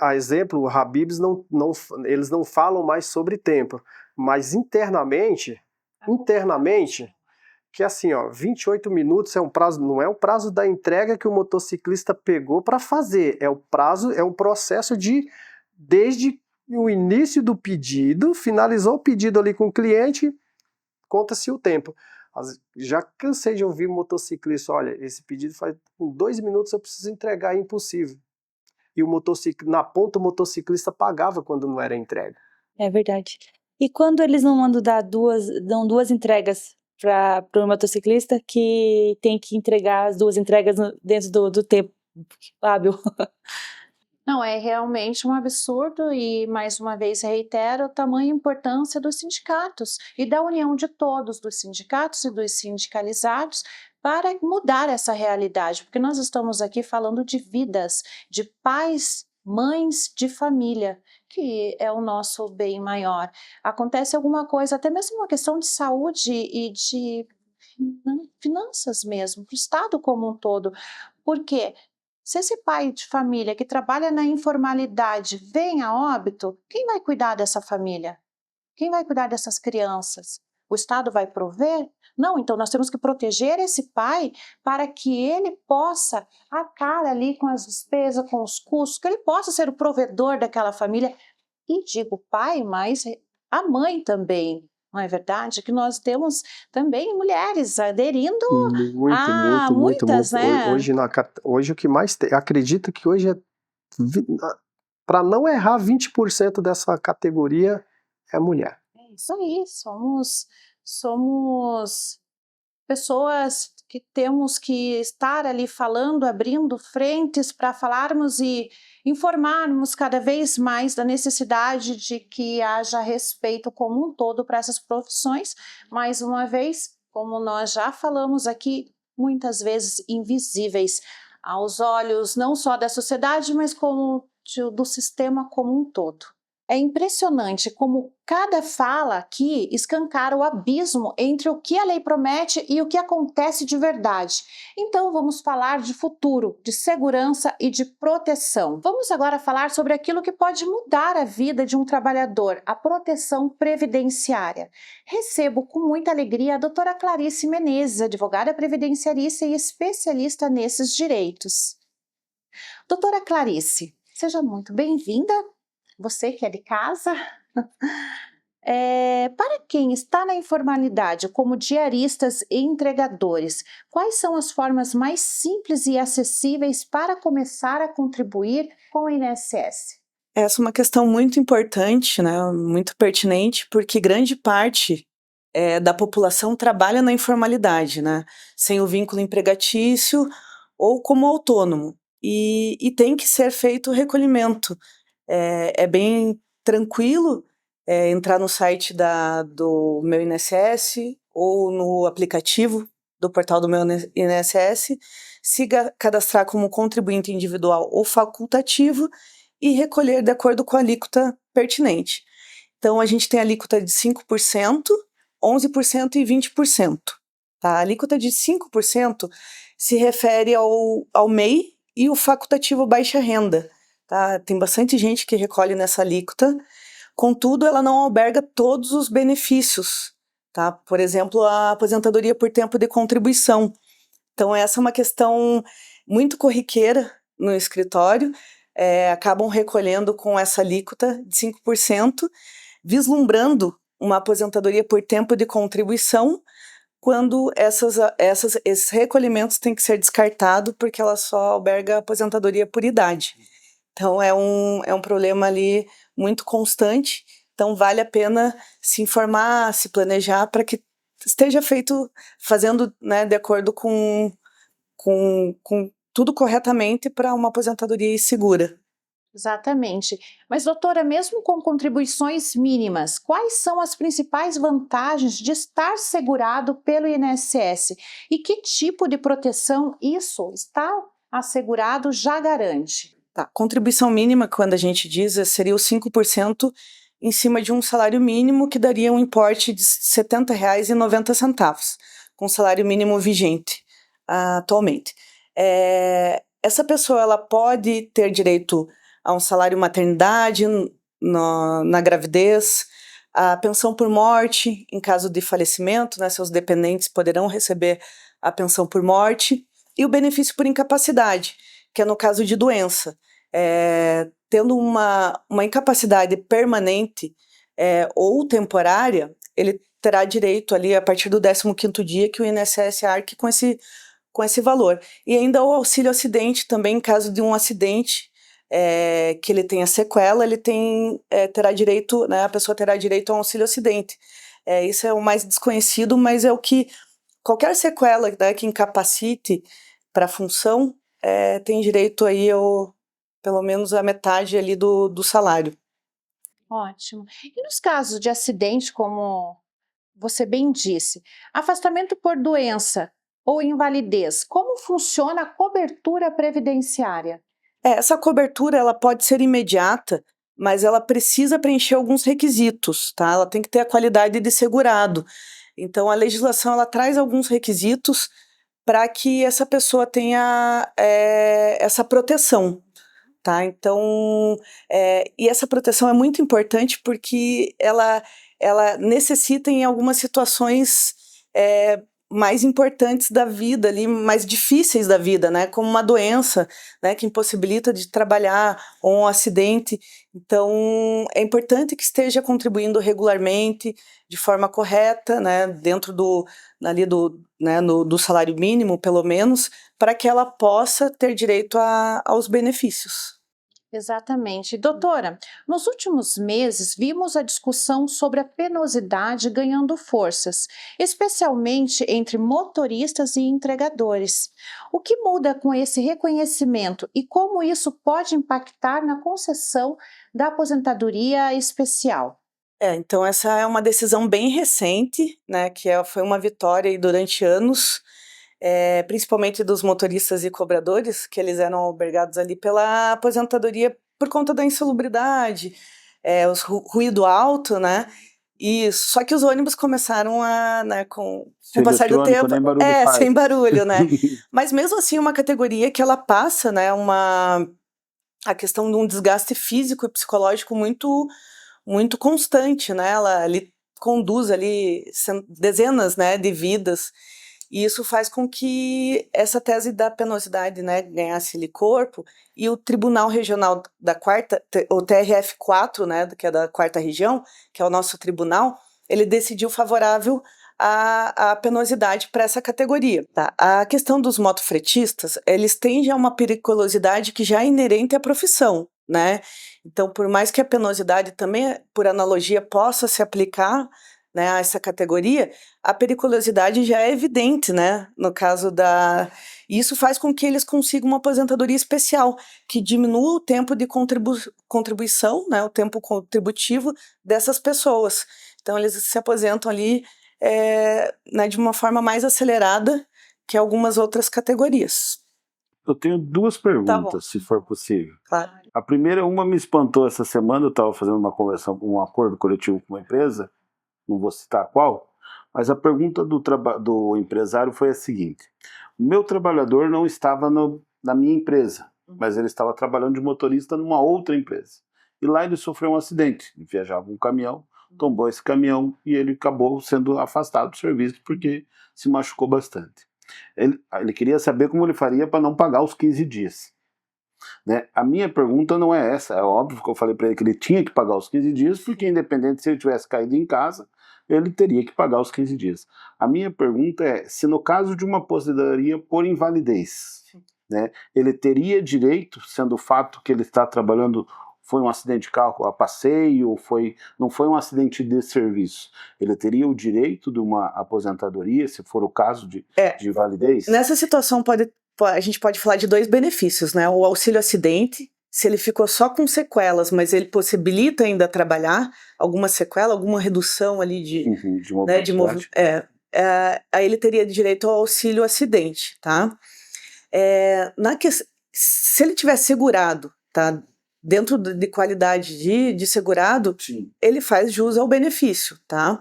A exemplo, o Habib's eles não falam mais sobre tempo, mas internamente, que assim, 28 minutos é um prazo, não é o prazo da entrega que o motociclista pegou para fazer, é um processo desde o início do pedido, finalizou o pedido ali com o cliente, conta-se o tempo. Já cansei de ouvir motociclista, olha, esse pedido faz com 2 minutos eu preciso entregar, é impossível. E na ponta o motociclista pagava quando não era entrega. É verdade. E quando eles não mandam dão duas entregas para o motociclista que tem que entregar as 2 entregas dentro do tempo hábil? Não, é realmente um absurdo e, mais uma vez, reitero a tamanha importância dos sindicatos e da união de todos, dos sindicatos e dos sindicalizados, para mudar essa realidade, porque nós estamos aqui falando de vidas, de pais, mães, de família, que é o nosso bem maior. Acontece alguma coisa, até mesmo uma questão de saúde e de finanças mesmo, para o Estado como um todo. Por quê? Se esse pai de família que trabalha na informalidade vem a óbito, quem vai cuidar dessa família? Quem vai cuidar dessas crianças? O Estado vai prover? Não, então nós temos que proteger esse pai para que ele possa arcar ali com as despesas, com os custos, que ele possa ser o provedor daquela família. E digo pai, mas a mãe também. Não é verdade? Que nós temos também mulheres aderindo a muitas, né? Hoje o que mais tem, acredito que hoje para não errar 20% dessa categoria é mulher. É isso aí, somos pessoas que temos que estar ali falando, abrindo frentes para falarmos e informarmos cada vez mais da necessidade de que haja respeito como um todo para essas profissões, mais uma vez, como nós já falamos aqui, muitas vezes invisíveis aos olhos não só da sociedade, mas como do sistema como um todo. É impressionante como cada fala aqui escancara o abismo entre o que a lei promete e o que acontece de verdade. Então vamos falar de futuro, de segurança e de proteção. Vamos agora falar sobre aquilo que pode mudar a vida de um trabalhador, a proteção previdenciária. Recebo com muita alegria a doutora Clarice Menezes, advogada previdenciarista e especialista nesses direitos. Doutora Clarice, seja muito bem-vinda. Você que é de casa. Para quem está na informalidade, como diaristas e entregadores, quais são as formas mais simples e acessíveis para começar a contribuir com o INSS? Essa é uma questão muito importante, né, muito pertinente, porque grande parte da população trabalha na informalidade, né, sem o vínculo empregatício ou como autônomo. E tem que ser feito o recolhimento. É bem tranquilo entrar no site do meu INSS ou no aplicativo do portal do meu INSS, se cadastrar como contribuinte individual ou facultativo e recolher de acordo com a alíquota pertinente. Então, a gente tem a alíquota de 5%, 11% e 20%. Tá? A alíquota de 5% se refere ao MEI e o facultativo baixa renda. Tá? Tem bastante gente que recolhe nessa alíquota, contudo, ela não alberga todos os benefícios. Tá? Por exemplo, a aposentadoria por tempo de contribuição. Então, essa é uma questão muito corriqueira no escritório, acabam recolhendo com essa alíquota de 5%, vislumbrando uma aposentadoria por tempo de contribuição, quando esses recolhimentos têm que ser descartados porque ela só alberga a aposentadoria por idade. Então, é um problema ali muito constante, então vale a pena se informar, se planejar para que esteja fazendo, né, de acordo com tudo corretamente para uma aposentadoria segura. Exatamente. Mas, doutora, mesmo com contribuições mínimas, quais são as principais vantagens de estar segurado pelo INSS? E que tipo de proteção isso, estar assegurado, já garante? Tá. Contribuição mínima, quando a gente diz, seria os 5% em cima de um salário mínimo, que daria um importe de R$ 70,90, com o salário mínimo vigente atualmente. Essa pessoa ela pode ter direito a um salário maternidade na gravidez, a pensão por morte em caso de falecimento, né, seus dependentes poderão receber a pensão por morte, e o benefício por incapacidade, que é no caso de doença. Tendo uma incapacidade permanente ou temporária, ele terá direito ali a partir do 15º dia que o INSS arque com esse valor. E ainda o auxílio acidente também, em caso de um acidente que ele tenha sequela, ele terá direito, né, a pessoa terá direito ao auxílio acidente. Isso é o mais desconhecido, mas é o que qualquer sequela, né, que incapacite para a função tem direito aí pelo menos a metade ali do salário. Ótimo. E nos casos de acidente, como você bem disse, afastamento por doença ou invalidez, como funciona a cobertura previdenciária? Essa cobertura ela pode ser imediata, mas ela precisa preencher alguns requisitos, tá? Ela tem que ter a qualidade de segurado. Então, a legislação ela traz alguns requisitos para que essa pessoa tenha essa proteção. Tá? Então, e essa proteção é muito importante porque ela necessita em algumas situações mais importantes da vida, ali, mais difíceis da vida, né? Como uma doença, né, que impossibilita de trabalhar, ou um acidente. Então, é importante que esteja contribuindo regularmente, de forma correta, né, dentro do salário mínimo, pelo menos, para que ela possa ter direito aos benefícios. Exatamente. Doutora, nos últimos meses vimos a discussão sobre a penosidade ganhando forças, especialmente entre motoristas e entregadores. O que muda com esse reconhecimento e como isso pode impactar na concessão da aposentadoria especial? Então essa é uma decisão bem recente, né, foi uma vitória aí durante anos. principalmente dos motoristas e cobradores, que eles eram albergados ali pela aposentadoria por conta da insalubridade, ruído alto, né? E só que os ônibus começaram a, né, com o passar do eletrônico, tempo, nem barulho faz. sem barulho, né? Mas mesmo assim, uma categoria que ela passa, né, a questão de um desgaste físico e psicológico muito constante, né? Ela ali conduz ali dezenas, né, de vidas. E isso faz com que essa tese da penosidade, né, ganhasse ali corpo, e o Tribunal Regional da Quarta, o TRF4, né, que é da Quarta Região, que é o nosso tribunal, ele decidiu favorável a penosidade para essa categoria. Tá? A questão dos motofretistas, eles tendem a uma periculosidade que já é inerente à profissão, né? Então, por mais que a penosidade também, por analogia, possa se aplicar, né, a essa categoria, a periculosidade já é evidente, né? No caso isso faz com que eles consigam uma aposentadoria especial, que diminua o tempo de contribuição, né, o tempo contributivo dessas pessoas. Então, eles se aposentam ali né, de uma forma mais acelerada que algumas outras categorias. Eu tenho duas perguntas, se for possível. Claro. A primeira, uma me espantou essa semana, eu estava fazendo uma conversa, um acordo coletivo com uma empresa, não vou citar qual, mas a pergunta do empresário foi a seguinte: o meu trabalhador não estava na minha empresa, mas ele estava trabalhando de motorista numa outra empresa. E lá ele sofreu um acidente, ele viajava um caminhão, tombou esse caminhão e ele acabou sendo afastado do serviço porque se machucou bastante. Ele queria saber como ele faria para não pagar os 15 dias. Né? A minha pergunta não é essa, é óbvio que eu falei para ele que ele tinha que pagar os 15 dias, porque independente se ele tivesse caído em casa, ele teria que pagar os 15 dias. A minha pergunta é, se no caso de uma aposentadoria por invalidez, né, ele teria direito, sendo o fato que ele está trabalhando, foi um acidente de carro a passeio, não foi um acidente de serviço, ele teria o direito de uma aposentadoria, se for o caso de invalidez? Nessa situação a gente pode falar de dois benefícios, né? O auxílio acidente, se ele ficou só com sequelas, mas ele possibilita ainda trabalhar, alguma sequela, alguma redução ali de mobilidade, aí ele teria direito ao auxílio acidente, tá? Se ele tiver segurado, tá? Dentro de qualidade de segurado, sim, ele faz jus ao benefício, tá?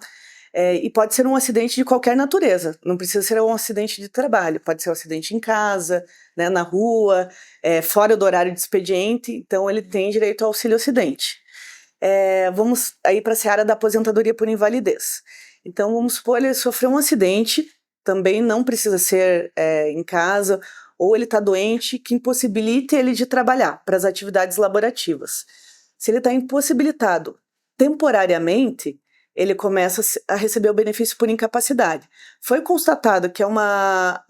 E pode ser um acidente de qualquer natureza, não precisa ser um acidente de trabalho, pode ser um acidente em casa, né, na rua, fora do horário de expediente, então ele tem direito ao auxílio acidente. Vamos aí para a seara da aposentadoria por invalidez. Então vamos supor ele sofreu um acidente, também não precisa ser em casa, ou ele está doente, que impossibilite ele de trabalhar para as atividades laborativas. Se ele está impossibilitado temporariamente, ele começa a receber o benefício por incapacidade. Foi constatado que é uma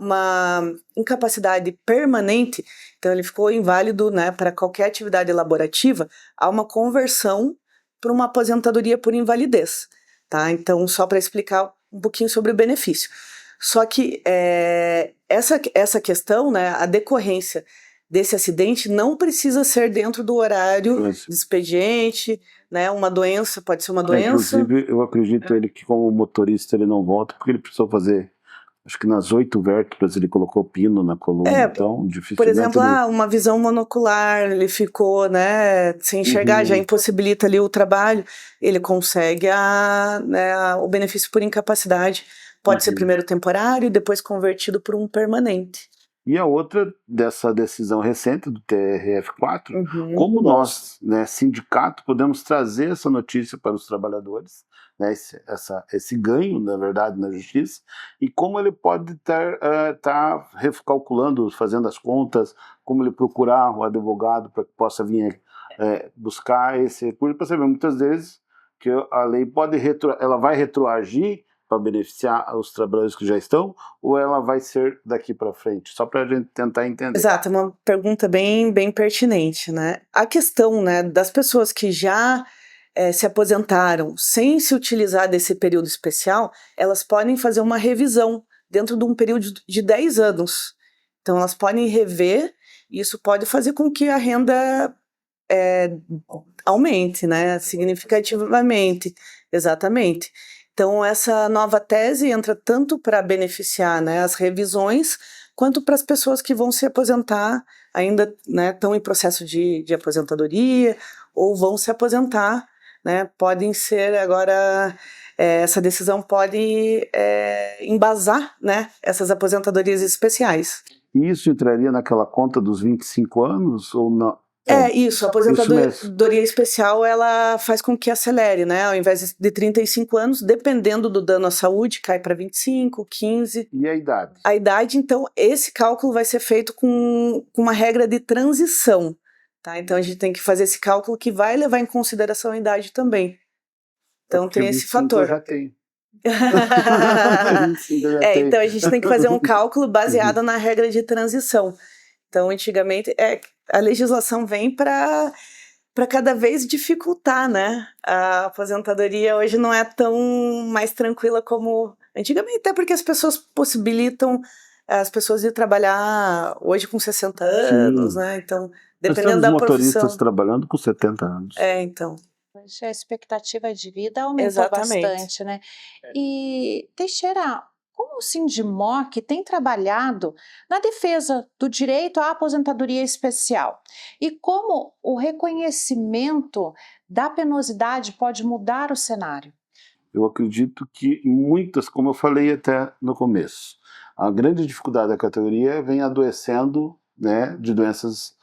incapacidade permanente, então ele ficou inválido, né, para qualquer atividade laborativa, há uma conversão para uma aposentadoria por invalidez. Tá? Então, só para explicar um pouquinho sobre o benefício. Só que essa questão, né, a decorrência desse acidente não precisa ser dentro do horário de expediente, né, uma doença, pode ser uma doença. Inclusive, eu acredito ele que como motorista ele não volta, porque ele precisou fazer, acho que nas 8 vértebras ele colocou pino na coluna, então dificilmente... Por exemplo, uma visão monocular, ele ficou, né, sem enxergar, já impossibilita ali o trabalho, ele consegue o benefício por incapacidade. Pode ser primeiro temporário e depois convertido por um permanente. E a outra dessa decisão recente do TRF4, como nós, né, sindicato, podemos trazer essa notícia para os trabalhadores, né, esse ganho, na verdade, na justiça, e como ele pode estar recalculando, fazendo as contas, como ele procurar o advogado para que possa vir buscar esse recurso, para saber muitas vezes que a lei ela vai retroagir para beneficiar os trabalhadores que já estão, ou ela vai ser daqui para frente? Só para a gente tentar entender. Exato, é uma pergunta bem pertinente, né? A questão, né, das pessoas que já se aposentaram sem se utilizar desse período especial, elas podem fazer uma revisão dentro de um período de 10 anos. Então, elas podem rever, e isso pode fazer com que a renda aumente, né, significativamente. Exatamente. Então, essa nova tese entra tanto para beneficiar, né, as revisões, quanto para as pessoas que vão se aposentar, ainda, né, estão em processo de aposentadoria, ou vão se aposentar, né, podem ser agora, essa decisão pode embasar, né, essas aposentadorias especiais. Isso entraria naquela conta dos 25 anos ou não? Isso, a Isso mesmo. aposentadoria especial, ela faz com que acelere, né? Ao invés de 35 anos, dependendo do dano à saúde, cai para 25, 15. E a idade? A idade, então, esse cálculo vai ser feito com uma regra de transição, tá? Então, a gente tem que fazer esse cálculo que vai levar em consideração a idade também. Então, Porque tem esse 25 fator. eu já tenho. Então a gente tem que fazer um cálculo baseado na regra de transição. Então, antigamente, a legislação vem para cada vez dificultar, né? A aposentadoria hoje não é tão mais tranquila como antigamente, até porque as pessoas possibilitam as pessoas de trabalhar hoje com 60 anos, Sim. né? Então, Nós dependendo temos da motoristas profissão. trabalhando com 70 anos. Então. Hoje a expectativa de vida aumentou Exatamente. bastante, né? E, Teixeira, como o Sindimoc tem trabalhado na defesa do direito à aposentadoria especial? E como o reconhecimento da penosidade pode mudar o cenário? Eu acredito que muitas, como eu falei até no começo, a grande dificuldade da categoria vem adoecendo, né, de doenças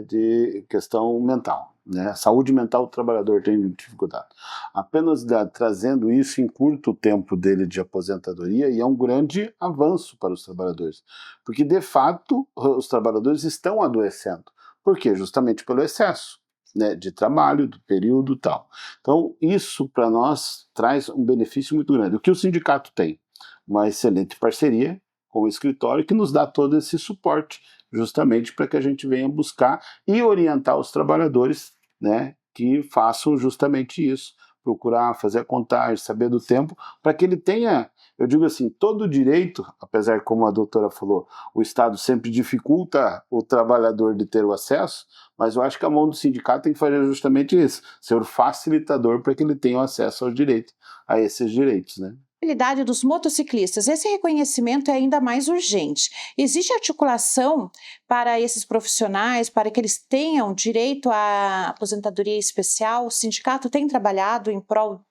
de questão mental. Né? A saúde mental do trabalhador tem dificuldade. A penosidade trazendo isso encurta o tempo dele de aposentadoria e é um grande avanço para os trabalhadores. Porque, de fato, os trabalhadores estão adoecendo. Por quê? Justamente pelo excesso, né, de trabalho, do período e tal. Então, isso para nós traz um benefício muito grande. O que o sindicato tem? Uma excelente parceria com o escritório que nos dá todo esse suporte, justamente para que a gente venha buscar e orientar os trabalhadores, né, que façam justamente isso, procurar fazer a contagem, saber do tempo, para que ele tenha, eu digo assim, todo o direito, apesar como a doutora falou, o Estado sempre dificulta o trabalhador de ter o acesso, mas eu acho que a mão do sindicato tem que fazer justamente isso, ser o facilitador para que ele tenha o acesso ao direito, a esses direitos, né? Habilidade dos motociclistas, esse reconhecimento é ainda mais urgente. Existe articulação para esses profissionais, para que eles tenham direito à aposentadoria especial? O sindicato tem trabalhado em prol?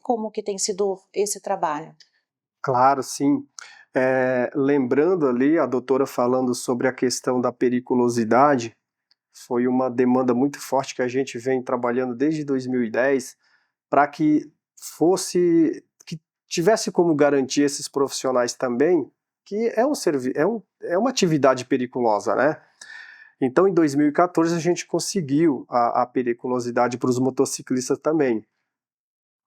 Como que tem sido esse trabalho? Claro, sim. Lembrando ali, a doutora falando sobre a questão da periculosidade, foi uma demanda muito forte que a gente vem trabalhando desde 2010 para que tivesse como garantir esses profissionais também que é uma atividade periculosa, né? Então, em 2014, a gente conseguiu a periculosidade para os motociclistas também.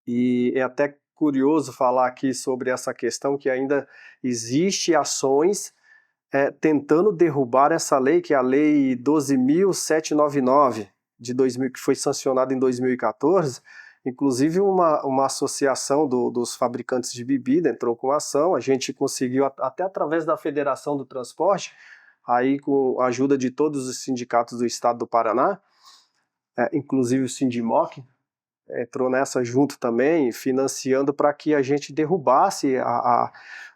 E é até curioso falar aqui sobre essa questão que ainda existe ações tentando derrubar essa lei, que é a Lei 12.799 de 2000, que foi sancionada em 2014. Inclusive uma associação dos fabricantes de bebida entrou com ação, a gente conseguiu até através da Federação do Transporte, aí com a ajuda de todos os sindicatos do estado do Paraná, inclusive o Sindimoc, entrou nessa junto também, financiando para que a gente derrubasse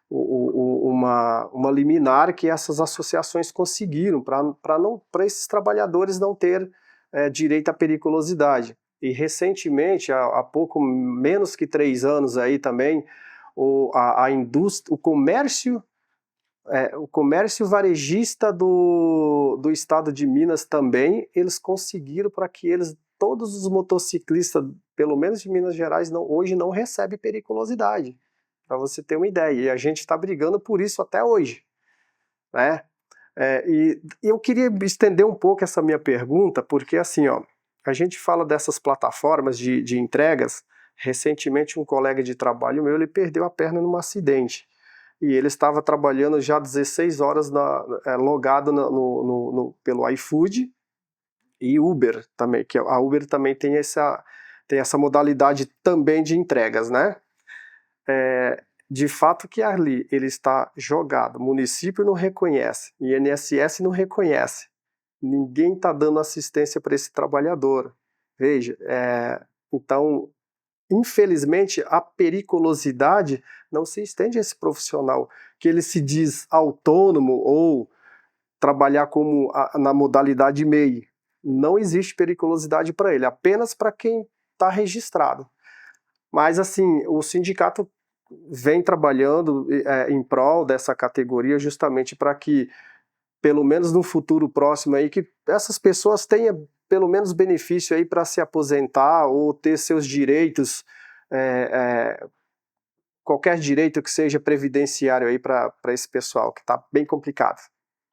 uma liminar que essas associações conseguiram, para esses trabalhadores não ter direito à periculosidade. E recentemente, há pouco menos que 3 anos aí também, a indústria, o comércio varejista do estado de Minas também, eles conseguiram para que todos os motociclistas, pelo menos de Minas Gerais, hoje não recebem periculosidade, para você ter uma ideia, e a gente está brigando por isso até hoje, né? E eu queria estender um pouco essa minha pergunta, porque assim, a gente fala dessas plataformas de entregas. Recentemente um colega de trabalho meu, ele perdeu a perna num acidente, e ele estava trabalhando já 16 horas logado pelo iFood e Uber também, que a Uber também tem essa modalidade também de entregas, né? De fato que ali ele está jogado, o município não reconhece, INSS não reconhece, ninguém está dando assistência para esse trabalhador. Veja, então infelizmente, a periculosidade não se estende a esse profissional, que ele se diz autônomo ou trabalhar na modalidade MEI. Não existe periculosidade para ele, apenas para quem está registrado. Mas, assim, o sindicato vem trabalhando em prol dessa categoria justamente para que, pelo menos no futuro próximo aí, que essas pessoas tenham pelo menos benefício aí para se aposentar ou ter seus direitos, qualquer direito que seja previdenciário aí para esse pessoal, que está bem complicado.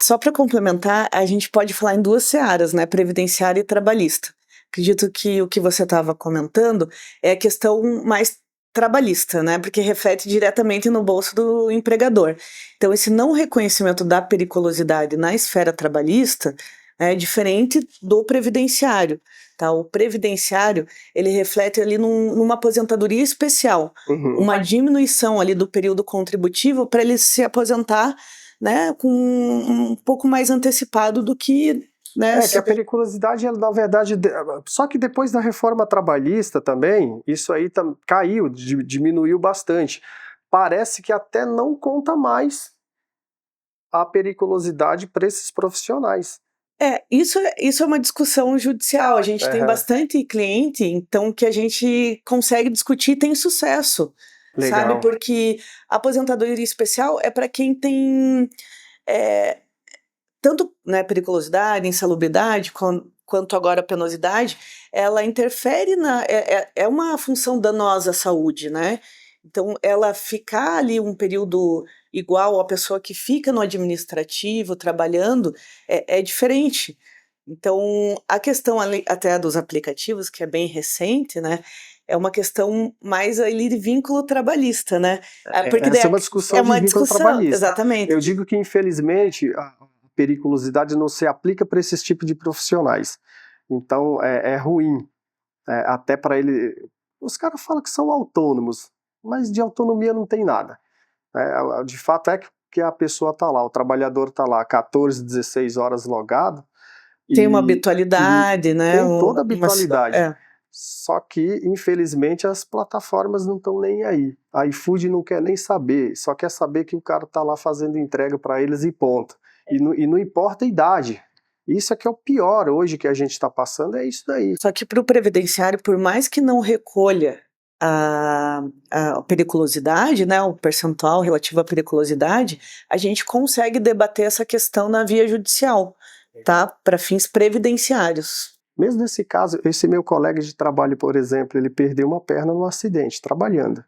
Só para complementar, a gente pode falar em duas searas, né, previdenciária e trabalhista. Acredito que o que você estava comentando é a questão mais trabalhista, né, porque reflete diretamente no bolso do empregador. Então, esse não reconhecimento da periculosidade na esfera trabalhista é diferente do previdenciário. Tá? O previdenciário, ele reflete ali numa aposentadoria especial, uma diminuição ali do período contributivo para ele se aposentar, né, com um pouco mais antecipado do que... Né, que a periculosidade, na verdade, só que depois da reforma trabalhista também, isso aí caiu, diminuiu bastante. Parece que até não conta mais a periculosidade para esses profissionais. Isso é uma discussão judicial. A gente tem bastante cliente, então, que a gente consegue discutir e tem sucesso. Legal. Sabe? Porque a aposentadoria especial é para quem tem tanto, né, periculosidade, insalubridade, quanto agora a penosidade, ela interfere é uma função danosa à saúde, né? Então, ela ficar ali um período igual à pessoa que fica no administrativo trabalhando é diferente. Então, a questão ali, até dos aplicativos, que é bem recente, né? É uma questão mais ali de vínculo trabalhista, né? Porque essa é uma discussão de vínculo trabalhista. Exatamente. Eu digo que, infelizmente, a periculosidade não se aplica para esses tipos de profissionais. Então, é ruim. Até para ele... Os caras falam que são autônomos, mas de autonomia não tem nada. De fato é que a pessoa está lá, o trabalhador está lá 14, 16 horas logado. Tem uma habitualidade, né? Tem toda a habitualidade. Só que, infelizmente, as plataformas não estão nem aí. A iFood não quer nem saber, só quer saber que o cara está lá fazendo entrega para eles e ponto. E não importa a idade. Isso é que é o pior hoje que a gente está passando, é isso daí. Só que para o previdenciário, por mais que não recolha a periculosidade, né, o percentual relativo à periculosidade, a gente consegue debater essa questão na via judicial, tá? Para fins previdenciários. Mesmo nesse caso, esse meu colega de trabalho, por exemplo, ele perdeu uma perna num acidente, trabalhando.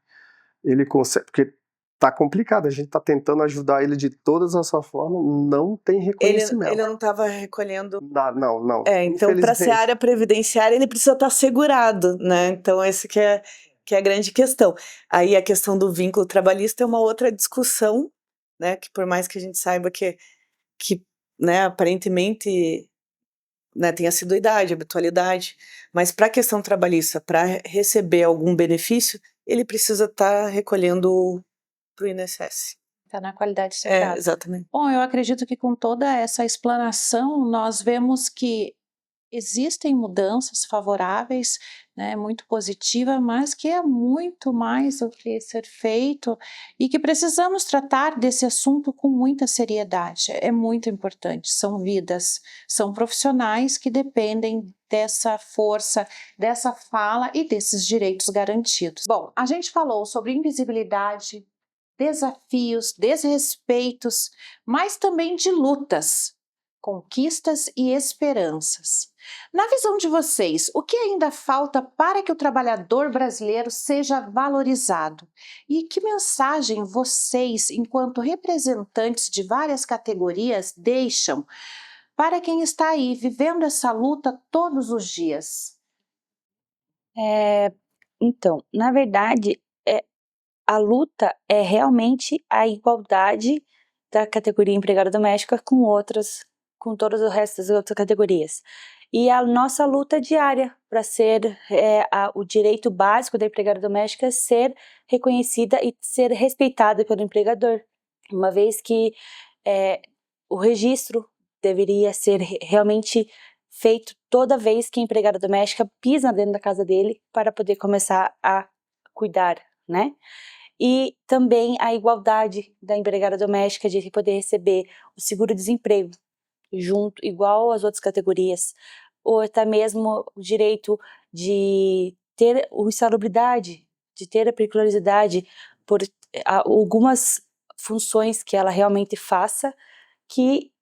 Ele consegue, porque tá complicado, a gente tá tentando ajudar ele de todas as formas, não tem reconhecimento. Ele não estava recolhendo... Não. Então, para ser área previdenciária, ele precisa estar segurado, né? Então, esse que é a grande questão. Aí, a questão do vínculo trabalhista é uma outra discussão, né? Que por mais que a gente saiba que né, aparentemente... Né, tem assiduidade, habitualidade, mas para a questão trabalhista, para receber algum benefício, ele precisa estar recolhendo para o INSS. Está na qualidade segurada. Exatamente. Bom, eu acredito que com toda essa explanação, nós vemos que existem mudanças favoráveis, né, muito positiva, mas que é muito mais o que ser feito e que precisamos tratar desse assunto com muita seriedade. É muito importante, são vidas, são profissionais que dependem dessa força, dessa fala e desses direitos garantidos. Bom, a gente falou sobre invisibilidade, desafios, desrespeitos, mas também de lutas, conquistas e esperanças. Na visão de vocês, o que ainda falta para que o trabalhador brasileiro seja valorizado? E que mensagem vocês, enquanto representantes de várias categorias, deixam para quem está aí vivendo essa luta todos os dias? Então, na verdade, a luta é realmente a igualdade da categoria empregada doméstica com todas o resto das outras categorias. E a nossa luta diária para ser o direito básico da empregada doméstica ser reconhecida e ser respeitada pelo empregador, uma vez que o registro deveria ser realmente feito toda vez que a empregada doméstica pisa dentro da casa dele para poder começar a cuidar, né? E também a igualdade da empregada doméstica de poder receber o seguro-desemprego junto, igual às outras categorias, ou até mesmo o direito de ter a insalubridade, de ter a periculosidade por algumas funções que ela realmente faça, que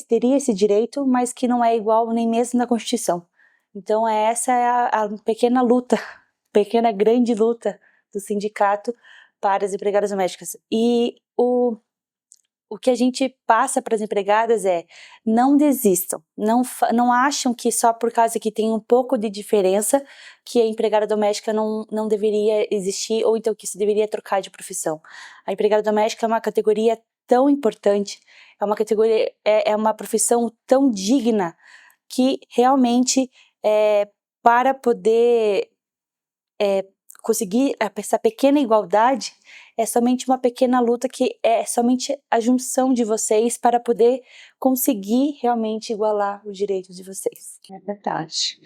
teria esse direito, mas que não é igual nem mesmo na Constituição. Então essa é a pequena luta, pequena grande luta do sindicato para as empregadas domésticas. E o que a gente passa para as empregadas é: não desistam, não acham que só por causa que tem um pouco de diferença que a empregada doméstica não deveria existir, ou então que se deveria trocar de profissão. A empregada doméstica é uma categoria tão importante, é uma categoria, é uma profissão tão digna, que realmente para poder conseguir essa pequena igualdade, é somente uma pequena luta, que é somente a junção de vocês para poder conseguir realmente igualar os direitos de vocês. É verdade.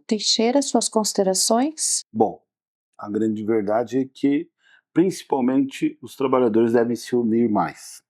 Teixeira, suas considerações? Bom, a grande verdade é que, principalmente, os trabalhadores devem se unir mais,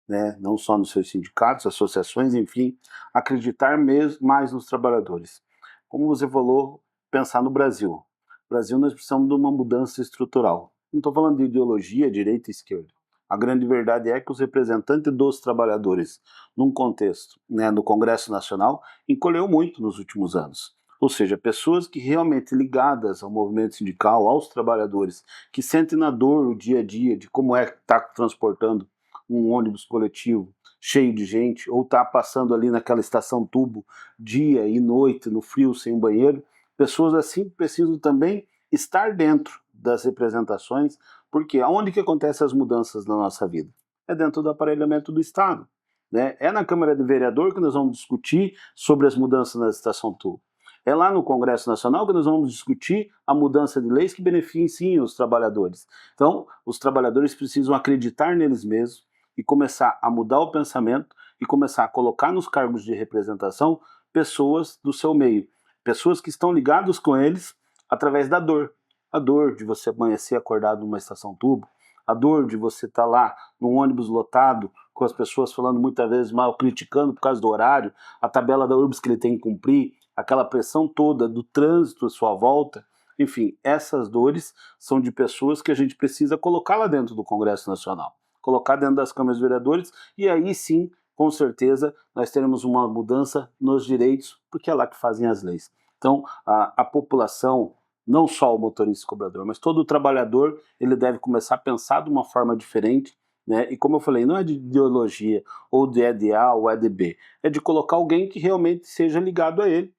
né? Não só nos seus sindicatos, associações, enfim, acreditar mais nos trabalhadores. Como você falou, pensar no Brasil. No Brasil nós precisamos de uma mudança estrutural. Não estou falando de ideologia, direita e esquerda. A grande verdade é que os representantes dos trabalhadores, num contexto, né, no Congresso Nacional, encolheu muito nos últimos anos. Ou seja, pessoas que realmente ligadas ao movimento sindical, aos trabalhadores, que sentem na dor o dia a dia de como é estar transportando um ônibus coletivo cheio de gente, ou tá passando ali naquela estação tubo dia e noite no frio sem banheiro, pessoas assim precisam também estar dentro das representações, porque aonde que acontecem as mudanças na nossa vida? É dentro do aparelhamento do Estado, né? É na Câmara de Vereador que nós vamos discutir sobre as mudanças na estação tubo. É lá no Congresso Nacional que nós vamos discutir a mudança de leis que beneficiem os trabalhadores. Então, os trabalhadores precisam acreditar neles mesmos e começar a mudar o pensamento e começar a colocar nos cargos de representação pessoas do seu meio, pessoas que estão ligadas com eles através da dor. A dor de você amanhecer acordado numa estação tubo, a dor de você estar lá num ônibus lotado, com as pessoas falando muitas vezes mal, criticando por causa do horário, a tabela da URBS que ele tem que cumprir, aquela pressão toda do trânsito à sua volta. Enfim, essas dores são de pessoas que a gente precisa colocar lá dentro do Congresso Nacional, colocar dentro das câmaras de vereadores, e aí sim, com certeza, nós teremos uma mudança nos direitos, porque é lá que fazem as leis. Então, a população, não só o motorista e cobrador, mas todo o trabalhador, ele deve começar a pensar de uma forma diferente, né? E como eu falei, não é de ideologia, ou de é de A ou é de B, é de colocar alguém que realmente seja ligado a ele,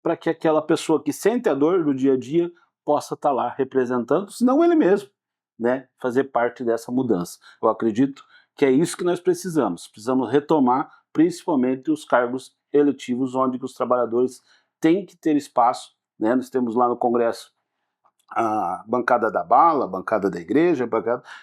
para que aquela pessoa que sente a dor do dia a dia possa estar lá representando, senão ele mesmo, né, fazer parte dessa mudança. Eu acredito que é isso que nós precisamos. Precisamos retomar, principalmente, os cargos eletivos, onde os trabalhadores têm que ter espaço, né? Nós temos lá no Congresso a bancada da bala, a bancada da igreja,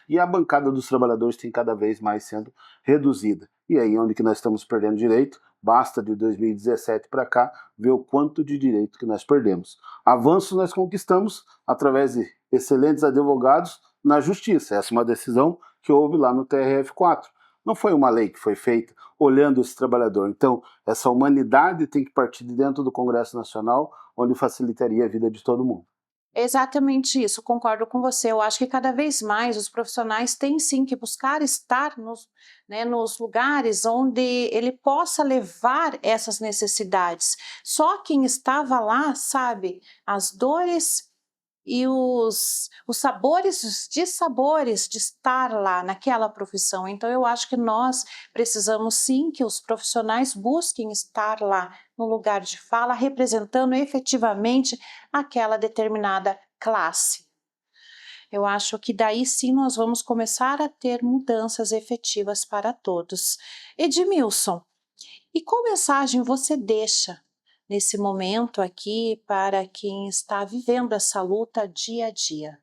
e a bancada dos trabalhadores tem cada vez mais sendo reduzida. E aí onde que nós estamos perdendo direito, basta de 2017 para cá ver o quanto de direito que nós perdemos. Avanços nós conquistamos através de excelentes advogados na justiça. Essa é uma decisão que houve lá no TRF4. Não foi uma lei que foi feita olhando esse trabalhador. Então, essa humanidade tem que partir de dentro do Congresso Nacional, onde facilitaria a vida de todo mundo. Exatamente isso, concordo com você. Eu acho que cada vez mais os profissionais têm sim que buscar estar nos lugares onde ele possa levar essas necessidades. Só quem estava lá sabe as dores e os sabores, os dissabores de estar lá naquela profissão. Então eu acho que nós precisamos sim que os profissionais busquem estar lá no lugar de fala, representando efetivamente aquela determinada classe. Eu acho que daí sim nós vamos começar a ter mudanças efetivas para todos. Edmilson, e qual mensagem você deixa nesse momento aqui para quem está vivendo essa luta dia a dia?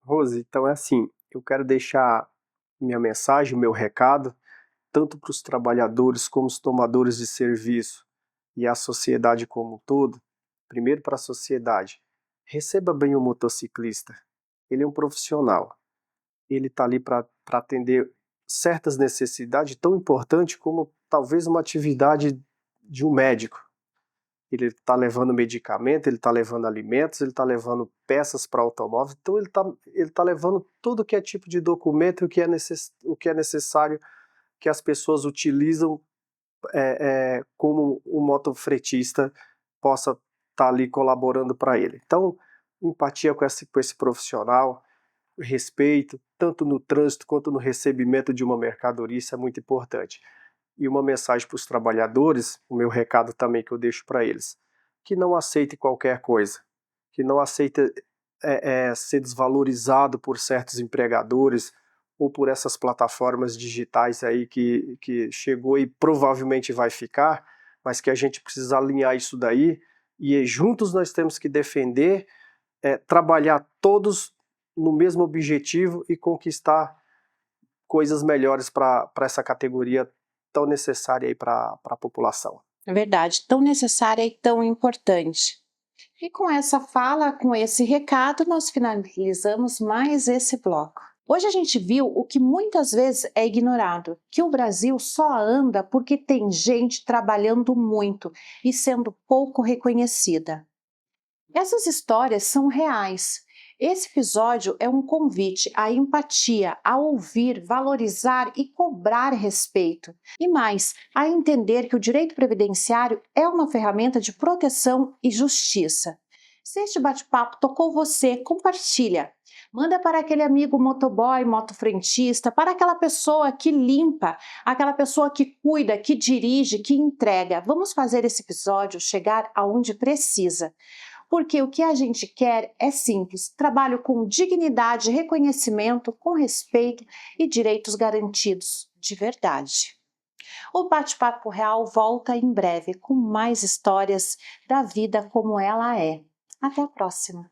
Rose, então é assim, eu quero deixar minha mensagem, meu recado, tanto para os trabalhadores como os tomadores de serviço e a sociedade como um todo. Primeiro para a sociedade, Receba bem o motociclista. Ele é um profissional. Ele está ali para atender certas necessidades tão importantes como talvez uma atividade de um médico. Ele está levando medicamento, ele está levando alimentos, ele está levando peças para automóvel, então ele tá levando tudo que é tipo de documento, o que é necessário que as pessoas utilizam como o motofretista possa estar ali colaborando para ele. Então, empatia com esse profissional, respeito, tanto no trânsito quanto no recebimento de uma mercadoria, isso é muito importante. E uma mensagem para os trabalhadores, o meu recado também que eu deixo para eles, que não aceite qualquer coisa, que não aceite ser desvalorizado por certos empregadores ou por essas plataformas digitais aí que chegou e provavelmente vai ficar, mas que a gente precisa alinhar isso daí e juntos nós temos que defender, trabalhar todos no mesmo objetivo e conquistar coisas melhores para essa categoria tão necessária aí para a população. É verdade, tão necessária e tão importante. E com essa fala, com esse recado, nós finalizamos mais esse bloco. Hoje a gente viu o que muitas vezes é ignorado, que o Brasil só anda porque tem gente trabalhando muito e sendo pouco reconhecida. Essas histórias são reais. Esse episódio é um convite à empatia, a ouvir, valorizar e cobrar respeito. E mais, a entender que o direito previdenciário é uma ferramenta de proteção e justiça. Se este bate-papo tocou você, compartilha. Manda para aquele amigo motoboy, motofrentista, para aquela pessoa que limpa, aquela pessoa que cuida, que dirige, que entrega. Vamos fazer esse episódio chegar aonde precisa. Porque o que a gente quer é simples, trabalho com dignidade, reconhecimento, com respeito e direitos garantidos, de verdade. O Bate-Papo Real volta em breve com mais histórias da vida como ela é. Até a próxima!